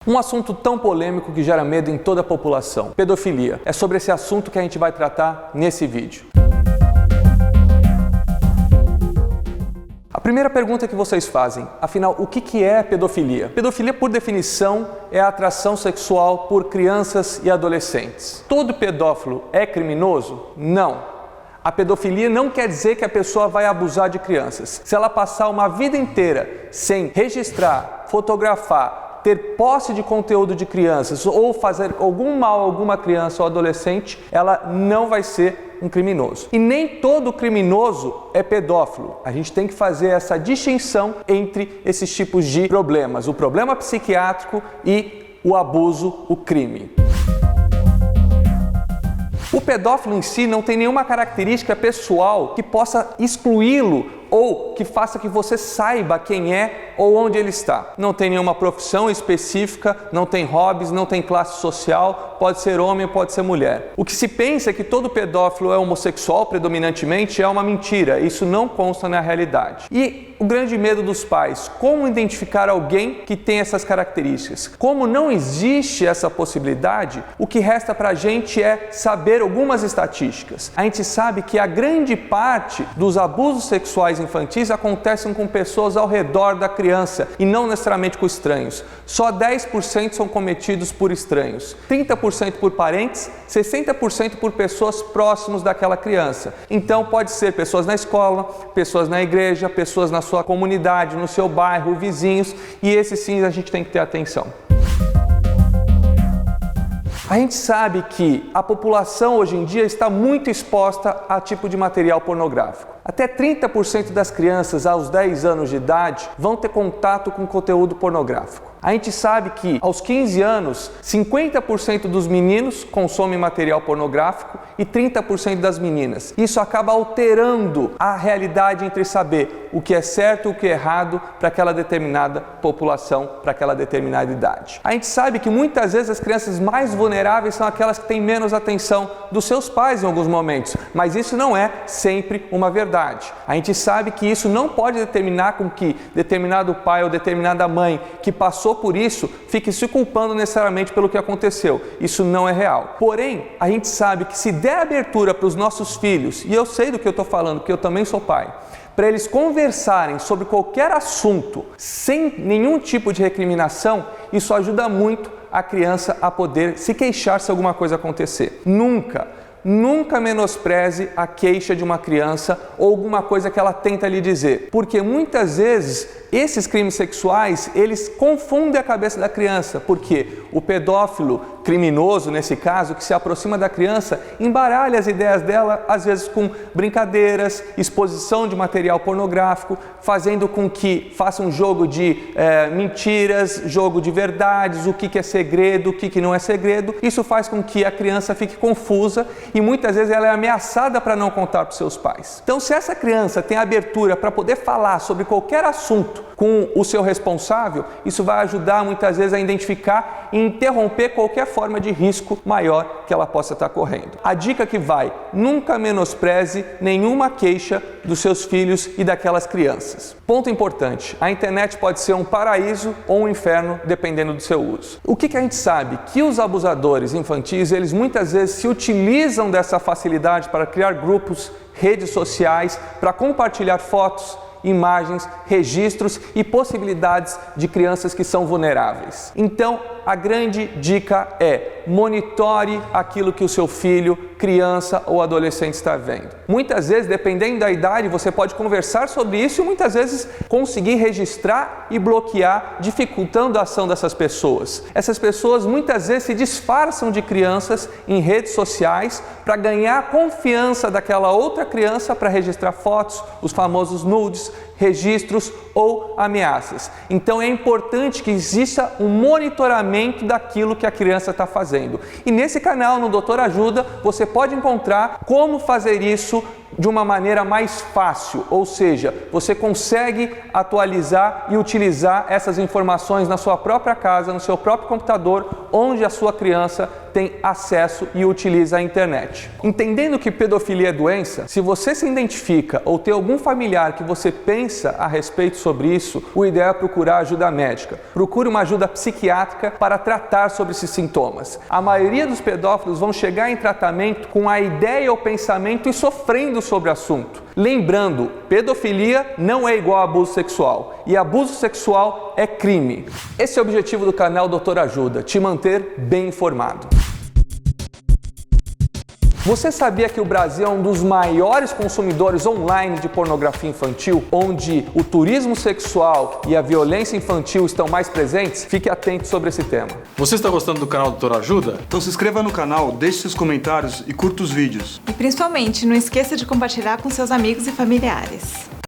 Um assunto tão polêmico que gera medo em toda a população, pedofilia. É sobre esse assunto que a gente vai tratar nesse vídeo. A primeira pergunta que vocês fazem, afinal, o que é pedofilia? Pedofilia, por definição, é a atração sexual por crianças e adolescentes. Todo pedófilo é criminoso? Não. A pedofilia não quer dizer que a pessoa vai abusar de crianças. Se ela passar uma vida inteira sem registrar, fotografar, ter posse de conteúdo de crianças ou fazer algum mal a alguma criança ou adolescente, ela não vai ser um criminoso. E nem todo criminoso é pedófilo. A gente tem que fazer essa distinção entre esses tipos de problemas, o problema psiquiátrico e o abuso, o crime. O pedófilo em si não tem nenhuma característica pessoal que possa excluí-lo ou que faça que você saiba quem é ou onde ele está. Não tem nenhuma profissão específica, não tem hobbies, não tem classe social, pode ser homem, pode ser mulher. O que se pensa é que todo pedófilo é homossexual predominantemente é uma mentira, isso não consta na realidade. E o grande medo dos pais, como identificar alguém que tem essas características? Como não existe essa possibilidade, o que resta para a gente é saber algumas estatísticas. A gente sabe que a grande parte dos abusos sexuais infantis acontecem com pessoas ao redor da criança e não necessariamente com estranhos. Só 10% são cometidos por estranhos, 30% por parentes, 60% por pessoas próximas daquela criança. Então pode ser pessoas na escola, pessoas na igreja, pessoas na sua comunidade, no seu bairro, vizinhos, e esses sim a gente tem que ter atenção. A gente sabe que a população hoje em dia está muito exposta a tipo de material pornográfico. Até 30% das crianças aos 10 anos de idade vão ter contato com conteúdo pornográfico. A gente sabe que aos 15 anos, 50% dos meninos consomem material pornográfico e 30% das meninas. Isso acaba alterando a realidade entre saber o que é certo e o que é errado para aquela determinada população, para aquela determinada idade. A gente sabe que muitas vezes as crianças mais vulneráveis são aquelas que têm menos atenção dos seus pais em alguns momentos, mas isso não é sempre uma verdade. A gente sabe que isso não pode determinar com que determinado pai ou determinada mãe que passou por isso, fique se culpando necessariamente pelo que aconteceu. Isso não é real. Porém, a gente sabe que se der abertura para os nossos filhos, e eu sei do que eu estou falando, porque eu também sou pai, para eles conversarem sobre qualquer assunto sem nenhum tipo de recriminação, isso ajuda muito a criança a poder se queixar se alguma coisa acontecer. Nunca menospreze a queixa de uma criança ou alguma coisa que ela tenta lhe dizer, porque muitas vezes esses crimes sexuais, eles confundem a cabeça da criança, porque o pedófilo criminoso, nesse caso, que se aproxima da criança, embaralha as ideias dela, às vezes com brincadeiras, exposição de material pornográfico, fazendo com que faça um jogo de mentiras, jogo de verdades, o que é segredo, o que não é segredo. Isso faz com que a criança fique confusa e muitas vezes ela é ameaçada para não contar para os seus pais. Então, se essa criança tem abertura para poder falar sobre qualquer assunto com o seu responsável, isso vai ajudar muitas vezes a identificar e interromper qualquer forma de risco maior que ela possa estar correndo. A dica que vai: nunca menospreze nenhuma queixa dos seus filhos e daquelas crianças. Ponto importante: a internet pode ser um paraíso ou um inferno, dependendo do seu uso. O que a gente sabe? Que os abusadores infantis, eles muitas vezes se utilizam dessa facilidade para criar grupos, redes sociais, para compartilhar fotos, imagens, registros e possibilidades de crianças que são vulneráveis. Então, a grande dica é: monitore aquilo que o seu filho, criança ou adolescente está vendo. Muitas vezes, dependendo da idade, você pode conversar sobre isso e muitas vezes conseguir registrar e bloquear, dificultando a ação dessas pessoas. Essas pessoas muitas vezes se disfarçam de crianças em redes sociais para ganhar a confiança daquela outra criança para registrar fotos, os famosos nudes, registros ou ameaças. Então é importante que exista um monitoramento daquilo que a criança está fazendo. E nesse canal, no Doutor Ajuda, você pode encontrar como fazer isso de uma maneira mais fácil, ou seja, você consegue atualizar e utilizar essas informações na sua própria casa, no seu próprio computador onde a sua criança tem acesso e utiliza a internet. Entendendo que pedofilia é doença, se você se identifica ou tem algum familiar que você pensa a respeito sobre isso, o ideal é procurar ajuda médica. Procure uma ajuda psiquiátrica para tratar sobre esses sintomas. A maioria dos pedófilos vão chegar em tratamento com a ideia ou pensamento e sofrendo sobre o assunto. Lembrando, pedofilia não é igual a abuso sexual e abuso sexual é crime. Esse é o objetivo do canal Doutor Ajuda, te manter bem informado. Você sabia que o Brasil é um dos maiores consumidores online de pornografia infantil, onde o turismo sexual e a violência infantil estão mais presentes? Fique atento sobre esse tema. Você está gostando do canal Doutor Ajuda? Então se inscreva no canal, deixe seus comentários e curta os vídeos. E principalmente, não esqueça de compartilhar com seus amigos e familiares.